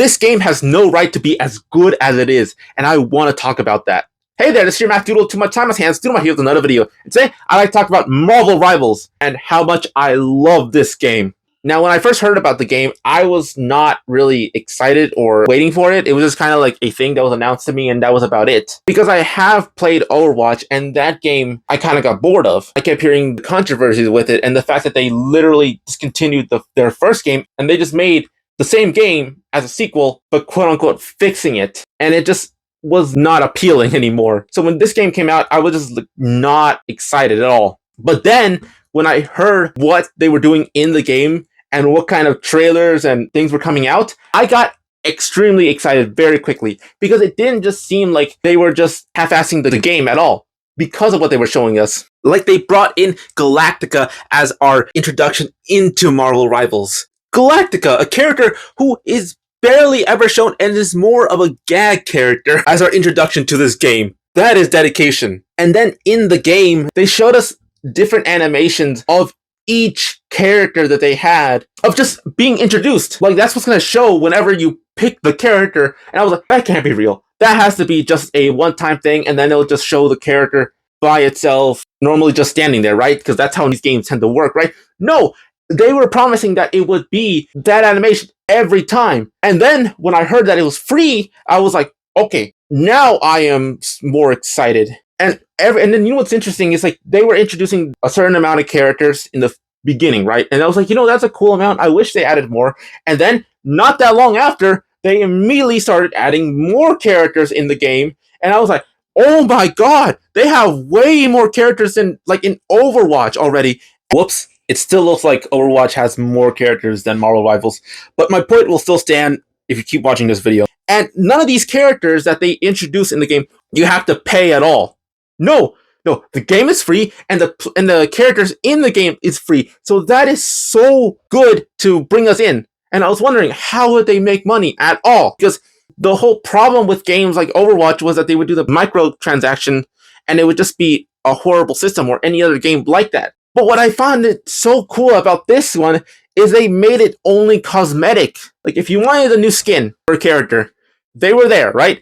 This game has no right to be as good as it is, and I want to talk about that. Hey there, this is your Math Doodle. Too much time on hands. Doodle here with another video. And today, I like to talk about Marvel Rivals and how much I love this game. Now, when I first heard about the game, I was not really excited or waiting for it. It was just kind of like a thing that was announced to me, and that was about it. Because I have played Overwatch, and that game I kind of got bored of. I kept hearing the controversies with it, and the fact that they literally discontinued their first game, and they just made the same game as a sequel, but quote-unquote fixing it. And it just was not appealing anymore. So when this game came out, I was just not excited at all. But then, when I heard what they were doing in the game, and what kind of trailers and things were coming out, I got extremely excited very quickly, because it didn't just seem like they were just half-assing the game at all, because of what they were showing us. Like, they brought in Galactica as our introduction into Marvel Rivals. Galactica, a character who is barely ever shown and is more of a gag character as our introduction to this game. That is dedication. And then in the game, they showed us different animations of each character that they had, of just being introduced. Like, that's what's going to show whenever you pick the character. And I was like, that can't be real. That has to be just a one-time thing, and then it'll just show the character by itself, normally just standing there, right? Because that's how these games tend to work, right? No, they were promising that it would be that animation every time. And then when I heard that it was free, I was like, okay, now I am more excited. And then you know what's interesting is, like, they were introducing a certain amount of characters in the beginning, right? And I was like, that's a cool amount. I wish they added more. And then not that long after, they immediately started adding more characters in the game. And I was like, oh my god, they have way more characters than, like, in Overwatch already. Whoops. It still looks like Overwatch has more characters than Marvel Rivals. But my point will still stand if you keep watching this video. And none of these characters that they introduce in the game, you have to pay at all. No, the game is free, and the characters in the game is free. So that is so good to bring us in. And I was wondering, how would they make money at all? Because the whole problem with games like Overwatch was that they would do the microtransaction, and it would just be a horrible system, or any other game like that. But what I found it so cool about this one is they made it only cosmetic. Like, if you wanted a new skin for a character, they were there, right?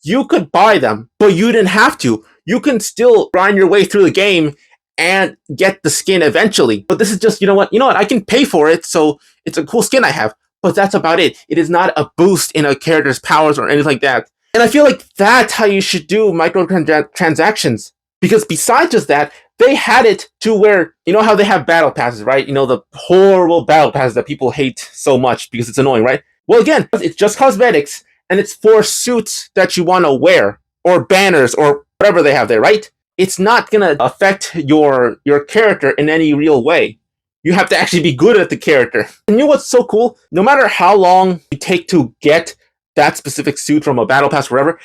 You could buy them, but you didn't have to. You can still grind your way through the game and get the skin eventually. But this is just, you know what, I can pay for it, so it's a cool skin I have. But that's about it. It is not a boost in a character's powers or anything like that. And I feel like that's how you should do microtransactions. Because besides just that, they had it to where, you know how they have battle passes, right? The horrible battle passes that people hate so much because it's annoying, right? Well, again, it's just cosmetics, and it's for suits that you want to wear, or banners, or whatever they have there, right? It's not going to affect your character in any real way. You have to actually be good at the character. And you know what's so cool? No matter how long you take to get that specific suit from a battle pass or whatever,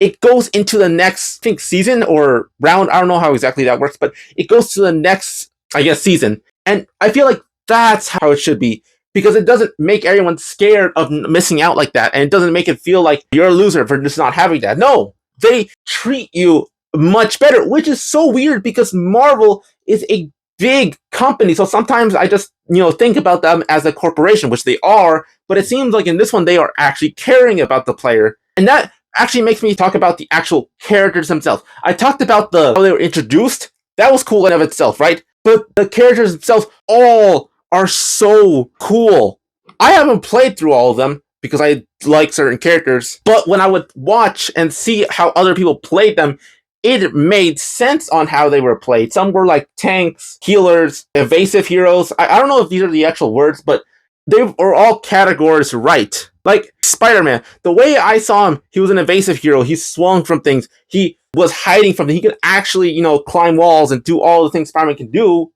it goes into the next, I think, season or round. I don't know how exactly that works, but it goes to the next, I guess, season. And I feel like that's how it should be, because it doesn't make everyone scared of missing out like that, and it doesn't make it feel like you're a loser for just not having that. No, they treat you much better, which is so weird because Marvel is a big company. So sometimes I just, think about them as a corporation, which they are, but it seems like in this one, they are actually caring about the player. And that actually makes me talk about the actual characters themselves. I talked about how they were introduced. That was cool in of itself, right? But the characters themselves all are so cool. I haven't played through all of them because I like certain characters, but when I would watch and see how other people played them, it made sense on how they were played. Some were like tanks, healers, evasive heroes. I don't know if these are the actual words, but they were all categories right. Like Spider-Man, the way I saw him, he was an evasive hero. He swung from things. He was hiding from things. He could actually, climb walls and do all the things Spider-Man can do,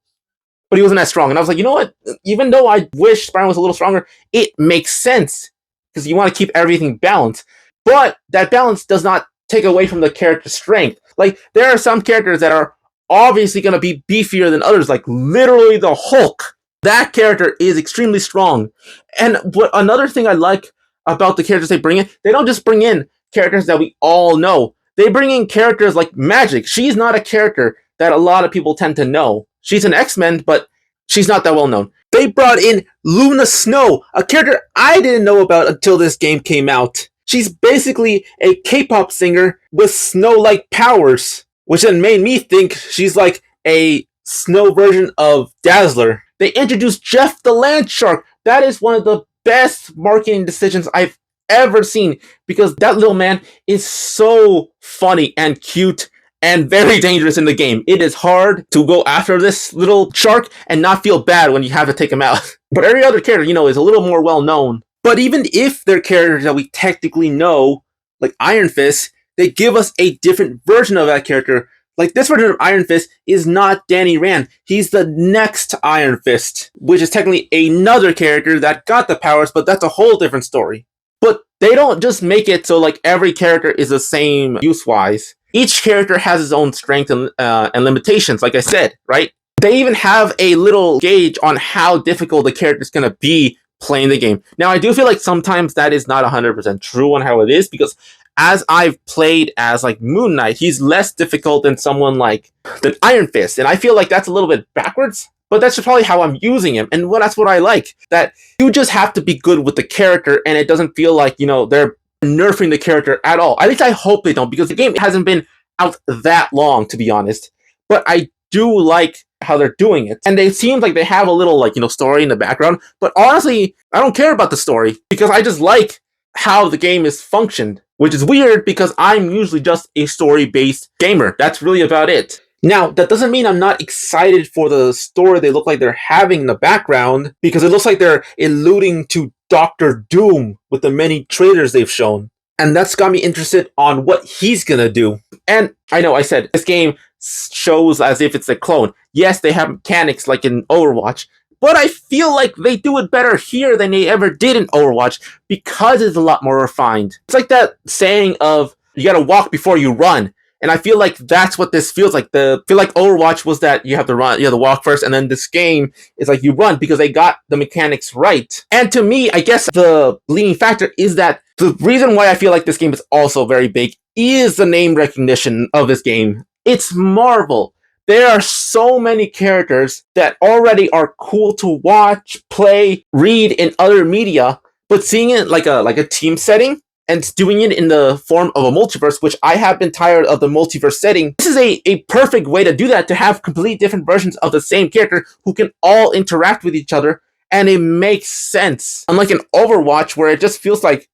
but he wasn't as strong. And I was like, you know what? Even though I wish Spider-Man was a little stronger, it makes sense because you want to keep everything balanced. But that balance does not take away from the character's strength. Like, there are some characters that are obviously going to be beefier than others, like literally the Hulk. That character is extremely strong. And another thing I like about the characters they bring in, they don't just bring in characters that we all know. They bring in characters like Magic. She's not a character that a lot of people tend to know. She's an X-Men, but she's not that well known. They brought in Luna Snow, a character I didn't know about until this game came out. She's basically a K-pop singer with snow-like powers, which then made me think she's like a snow version of Dazzler. They introduced Jeff the Land Shark. That is one of the best marketing decisions I've ever seen, because that little man is so funny and cute and very dangerous in the game. It is hard to go after this little shark and not feel bad when you have to take him out. But every other character, is a little more well known. But even if they're characters that we technically know, like Iron Fist, they give us a different version of that character. Like, this version of Iron Fist is not Danny Rand. He's the next Iron Fist, which is technically another character that got the powers, but that's a whole different story. But they don't just make it so like every character is the same use-wise. Each character has its own strengths and limitations, like I said, right? They even have a little gauge on how difficult the character is going to be playing the game. Now, I do feel like sometimes that is not 100% true on how it is, because as I've played as like Moon Knight, he's less difficult than someone like than Iron Fist, and I feel like that's a little bit backwards. But that's probably how I'm using him, and that's what I like. That you just have to be good with the character, and it doesn't feel like they're nerfing the character at all. At least I hope they don't, because the game hasn't been out that long, to be honest. But I do like how they're doing it, and they seem like they have a little story in the background. But honestly, I don't care about the story, because I just like how the game is functioned, which is weird because I'm usually just a story-based gamer. That's really about it. Now, that doesn't mean I'm not excited for the story they look like they're having in the background, because it looks like they're alluding to Doctor Doom with the many trailers they've shown. And that's got me interested on what he's gonna do. And I know I said this game shows as if it's a clone. Yes, they have mechanics like in Overwatch, but I feel like they do it better here than they ever did in Overwatch, because it's a lot more refined. It's like that saying of, you gotta walk before you run. And I feel like that's what this feels like. I feel like Overwatch was that you have to run, you have to walk first, and then this game is like you run, because they got the mechanics right. And to me, I guess the leading factor is that the reason why I feel like this game is also very big is the name recognition of this game. It's Marvel. There are so many characters that already are cool to watch, play, read in other media, but seeing it like a team setting, and doing it in the form of a multiverse, which I have been tired of the multiverse setting. This is a perfect way to do that, to have completely different versions of the same character who can all interact with each other, and it makes sense. Unlike in Overwatch, where it just feels like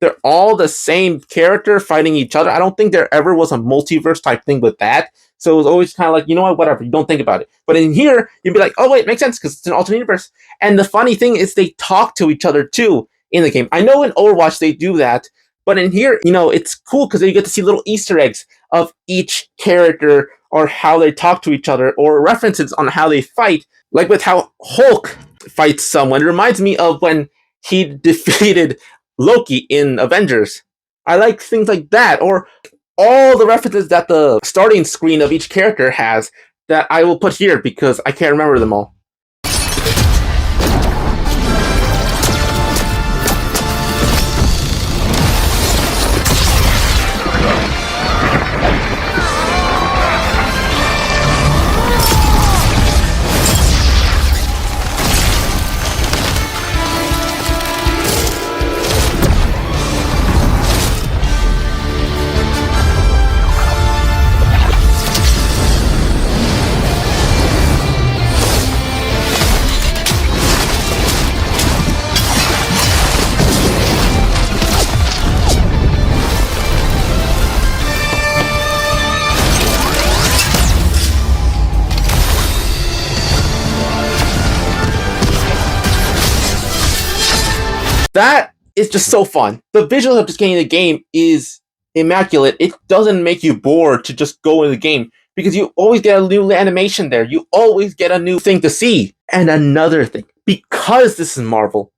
they're all the same character fighting each other. I don't think there ever was a multiverse type thing with that. So it was always kind of like, whatever, you don't think about it. But in here, you'd be like, oh wait, it makes sense, because it's an alternate universe. And the funny thing is they talk to each other too in the game. I know in Overwatch they do that, but in here, it's cool because you get to see little Easter eggs of each character, or how they talk to each other, or references on how they fight. Like with how Hulk fights someone. It reminds me of when he defeated Loki in Avengers. I like things like that, or all the references that the starting screen of each character has that I will put here because I can't remember them all. That is just so fun. The visuals of just getting the game is immaculate. It doesn't make you bored to just go in the game, because you always get a new animation there. You always get a new thing to see. And another thing, because this is Marvel,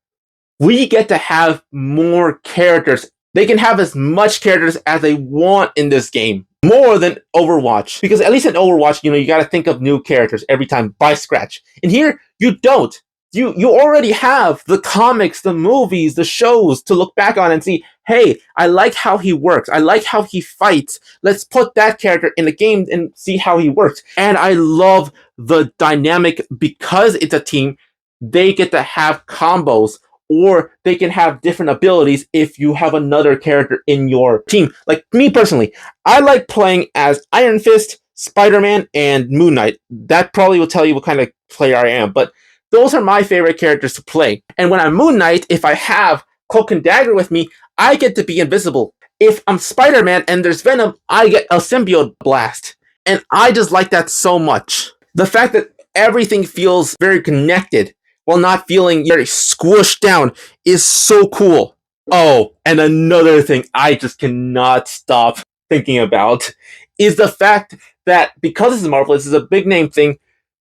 we get to have more characters. They can have as much characters as they want in this game. More than Overwatch. Because at least in Overwatch, you got to think of new characters every time by scratch. In here, you don't. you already have the comics, the movies, the shows to look back on and see, hey, I like how he works. I like how he fights. Let's put that character in the game and see how he works. And I love the dynamic because it's a team. They get to have combos, or they can have different abilities if you have another character in your team. Like me personally, I like playing as Iron Fist, Spider-Man, and Moon Knight. That probably will tell you what kind of player I am, but those are my favorite characters to play. And when I'm Moon Knight, if I have Cloak and Dagger with me, I get to be invisible. If I'm Spider-Man and there's Venom, I get a symbiote blast. And I just like that so much. The fact that everything feels very connected while not feeling very squished down is so cool. Oh, and another thing I just cannot stop thinking about is the fact that because this is Marvel, this is a big name thing,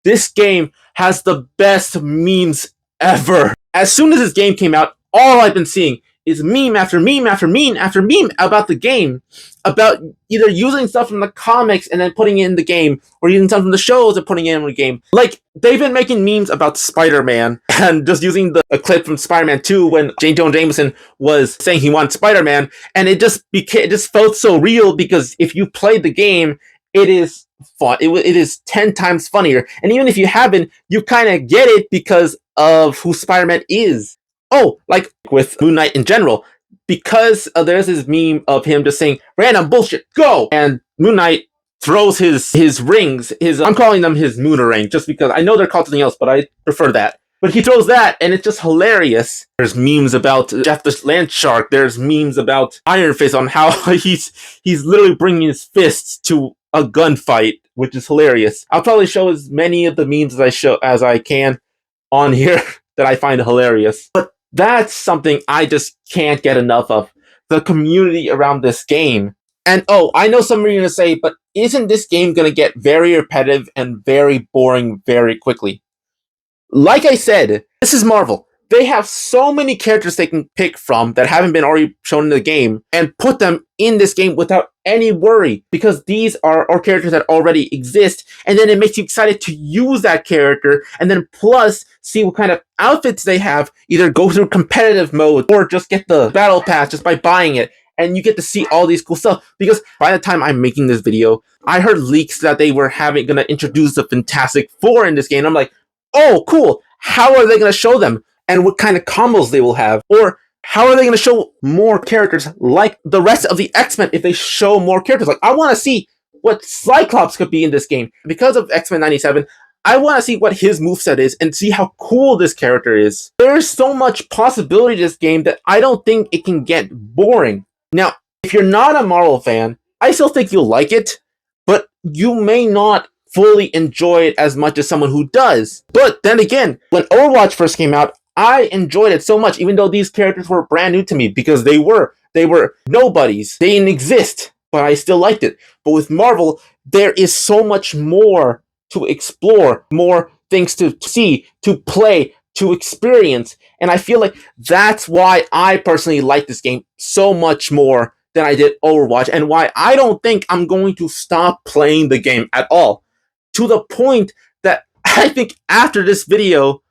this game has the best memes ever. As soon as this game came out, all I've been seeing is meme after meme after meme after meme about the game, about either using stuff from the comics and then putting it in the game, or using stuff from the shows and putting it in the game. Like, they've been making memes about Spider-Man and just using a clip from Spider-Man 2 when J. Jonah Jameson was saying he wanted Spider-Man, and it just felt so real because if you played the game, it is fun. It is 10 times funnier. And even if you haven't, you kind of get it because of who Spider-Man is. Oh, like with Moon Knight in general, because there's this meme of him just saying, random bullshit, go! And Moon Knight throws his rings, I'm calling them his Moonerang, just because I know they're called something else, but I prefer that. But he throws that, and it's just hilarious. There's memes about Jeff the Land Shark. There's memes about Iron Fist on how he's literally bringing his fists to a gunfight, which is hilarious. I'll probably show as many of the memes as I can on here that I find hilarious. But that's something I just can't get enough of. The community around this game. And oh, I know some of you are going to say, but isn't this game going to get very repetitive and very boring very quickly? Like I said, this is Marvel. They have so many characters they can pick from that haven't been already shown in the game and put them in this game without any worry, because these are characters that already exist, and then it makes you excited to use that character, and then plus see what kind of outfits they have, either go through competitive mode or just get the battle pass just by buying it, and you get to see all these cool stuff. Because by the time I'm making this video, I heard leaks that they were gonna introduce the Fantastic Four in this game. I'm like, oh, cool. How are they gonna show them? And what kind of combos they will have? Or how are they going to show more characters like the rest of the X-Men if they show more characters? Like, I want to see what Cyclops could be in this game. Because of X-Men 97, I want to see what his moveset is and see how cool this character is. There's so much possibility to this game that I don't think it can get boring. Now, if you're not a Marvel fan, I still think you'll like it, but you may not fully enjoy it as much as someone who does. But then again, when Overwatch first came out, I enjoyed it so much, even though these characters were brand new to me, because they were nobodies. They didn't exist, but I still liked it. But with Marvel, there is so much more to explore, more things to see, to play, to experience. And I feel like that's why I personally like this game so much more than I did Overwatch, and why I don't think I'm going to stop playing the game at all. To the point that I think after this video,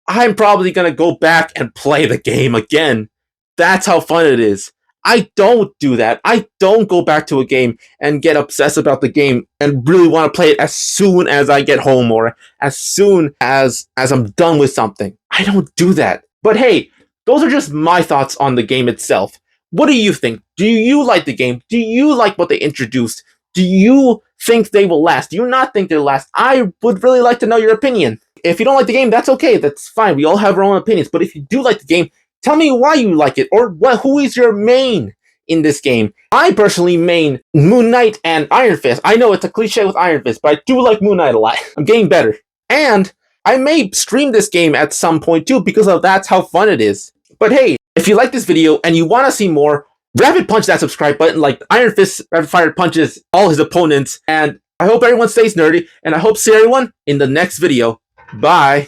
I'm probably going to go back and play the game again. That's how fun it is. I don't do that. I don't go back to a game and get obsessed about the game and really want to play it as soon as I get home or as soon as I'm done with something. I don't do that. But hey, those are just my thoughts on the game itself. What do you think? Do you like the game? Do you like what they introduced? Do you think they will last? Do you not think they'll last? I would really like to know your opinion. If you don't like the game, that's okay. That's fine. We all have our own opinions. But if you do like the game, tell me why you like it, or who is your main in this game. I personally main Moon Knight and Iron Fist. I know it's a cliche with Iron Fist, but I do like Moon Knight a lot. I'm getting better. And I may stream this game at some point too, because that's how fun it is. But hey, if you like this video and you want to see more, rapid punch that subscribe button like Iron Fist rapid fire punches all his opponents. And I hope everyone stays nerdy, and I hope to see everyone in the next video. Bye.